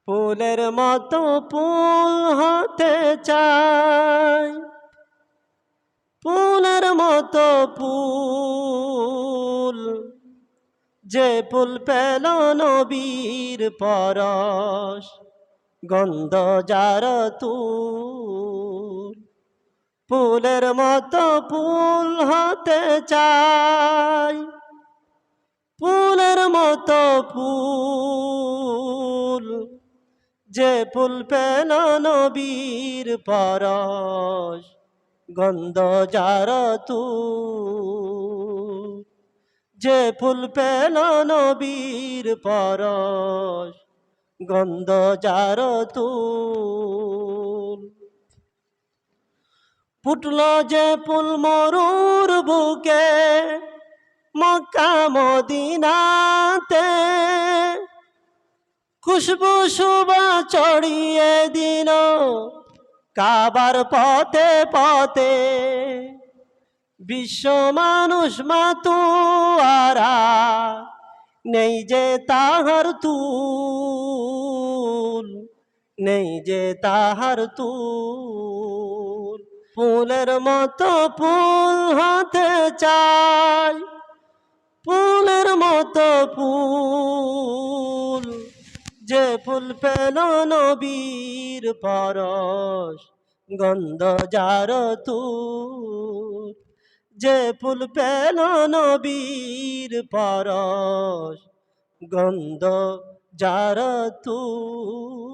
ফুলের মতো ফুল হতে চাই, ফুলের মতো ফুল, যে ফুল পেল নবীর পরশ, গন্ধ যার তুল। ফুলের মতো ফুল হতে চাই, ফুলের মতো ফুল, যে ফুল পেল নবীর পরশ, গন্ধ যার তুল। যে ফুল পেল নবীর পরশ, গন্ধ যার তুল। ফুটল যে ফুল মরুর বুকে, মক্কা মদিনাতে, খুশবু সুবা ছড়িয়ে দিল কাবার পথে পথে। বিশ্ব মানুষ মাতুয়ারা, নেই যে তাহার তুল, নেই যে তাহার তুল। ফুলের মতো ফুল হতে চাই, ফুলের মতো ফুল, যে ফুল পেল নবীর পরশ, গন্ধ যার তুল। যে ফুল পেল নবীর পরশ, গন্ধ যার তুল।